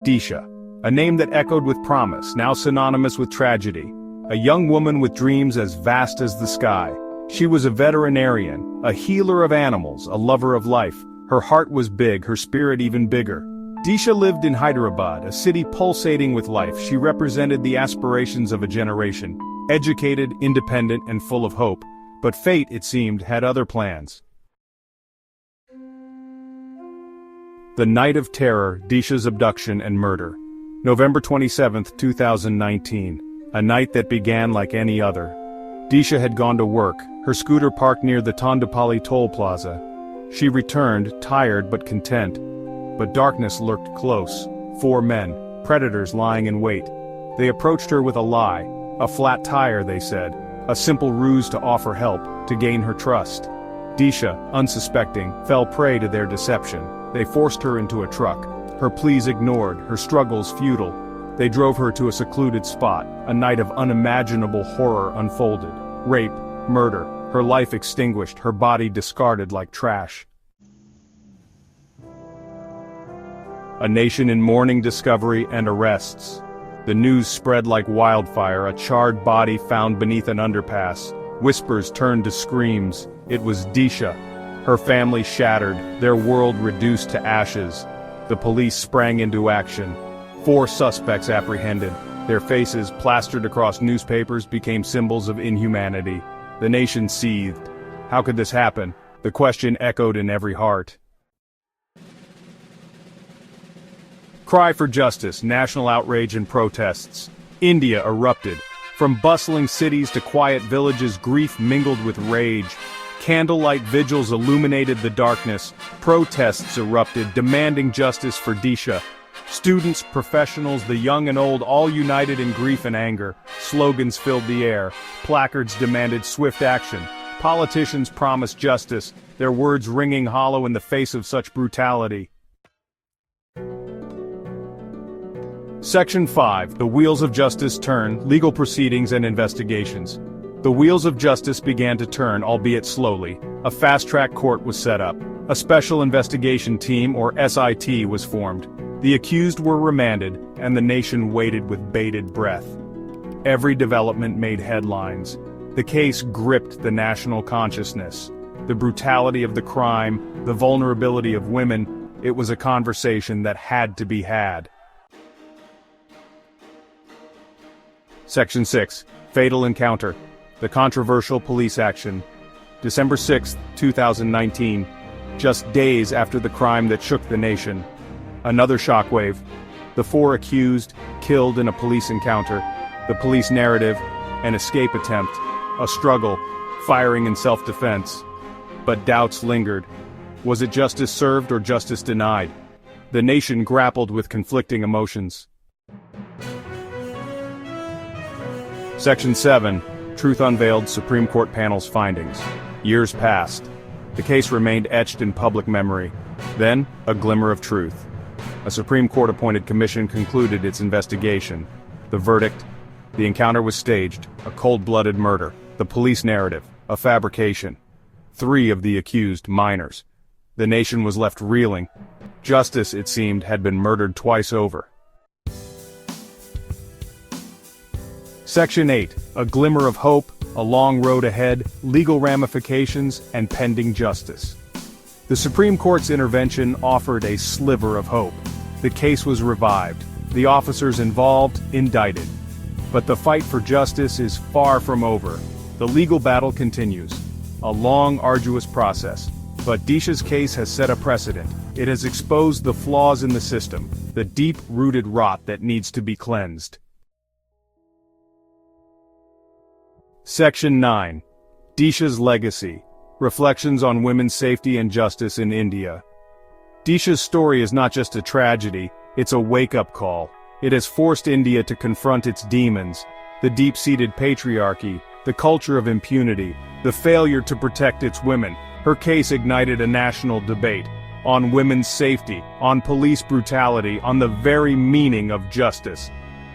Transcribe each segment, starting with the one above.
Disha, a name that echoed with promise, now synonymous with tragedy. A young woman with dreams as vast as the sky. She was a veterinarian, a healer of animals, a lover of life. Her heart was big, her spirit even bigger. Disha lived in Hyderabad, a city pulsating with life. She represented the aspirations of a generation, educated, independent, and full of hope. But fate, it seemed, had other plans. The Night of Terror, Disha's abduction and murder. November 27, 2019. A night that began like any other. Disha had gone to work, her scooter parked near the Tondupalli toll plaza. She returned, tired but content. But darkness lurked close. 4 men, predators lying in wait. They approached her with a lie. A flat tire, they said. A simple ruse to offer help, to gain her trust. Disha, unsuspecting, fell prey to their deception. They forced her into a truck. Her pleas ignored, her struggles futile. They drove her to a secluded spot. A night of unimaginable horror unfolded. Rape, murder, her life extinguished, her body discarded like trash. A nation in mourning, discovery, and arrests. The news spread like wildfire, a charred body found beneath an underpass. Whispers turned to screams. It was Disha. Her family shattered, their world reduced to ashes. The police sprang into action. 4 suspects apprehended. Their faces, plastered across newspapers, became symbols of inhumanity. The nation seethed. How could this happen? The question echoed in every heart. Cry for justice, national outrage and protests. India erupted. From bustling cities to quiet villages, grief mingled with rage. Candlelight vigils illuminated the darkness. Protests erupted, demanding justice for Disha. Students, professionals, the young and old, all united in grief and anger. Slogans filled the air. Placards demanded swift action. Politicians promised justice, their words ringing hollow in the face of such brutality. Section 5. The wheels of justice turn, legal proceedings and investigations. The wheels of justice began to turn, albeit slowly. A fast-track court was set up. A special investigation team, or SIT, was formed. The accused were remanded, and the nation waited with bated breath. Every development made headlines. The case gripped the national consciousness. The brutality of the crime, the vulnerability of women, it was a conversation that had to be had. Section 6. Fatal Encounter. The controversial police action. December 6, 2019. Just days after the crime that shook the nation. Another shockwave. The 4 accused, killed in a police encounter. The police narrative, an escape attempt. A struggle, firing in self-defense. But doubts lingered. Was it justice served or justice denied? The nation grappled with conflicting emotions. Section 7. Truth Unveiled, Supreme Court Panel's Findings. Years passed. The case remained etched in public memory. Then, a glimmer of truth. A Supreme Court-appointed commission concluded its investigation. The verdict: the encounter was staged, a cold-blooded murder. The police narrative: a fabrication. 3 of the accused minors. The nation was left reeling. Justice, it seemed, had been murdered twice over. Section 8. A glimmer of hope, a long road ahead, legal ramifications, and pending justice. The Supreme Court's intervention offered a sliver of hope. The case was revived. The officers involved, indicted. But the fight for justice is far from over. The legal battle continues. A long, arduous process. But Disha's case has set a precedent. It has exposed the flaws in the system, the deep-rooted rot that needs to be cleansed. Section 9. Disha's Legacy. Reflections on Women's Safety and Justice in India. Disha's story is not just a tragedy, it's a wake-up call. It has forced India to confront its demons, the deep-seated patriarchy, the culture of impunity, the failure to protect its women. Her case ignited a national debate on women's safety, on police brutality, on the very meaning of justice.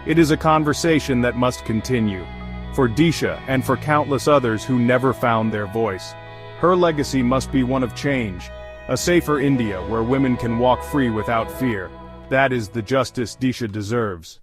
It is a conversation that must continue. For Disha and for countless others who never found their voice. Her legacy must be one of change, a safer India where women can walk free without fear, That is the justice Disha deserves.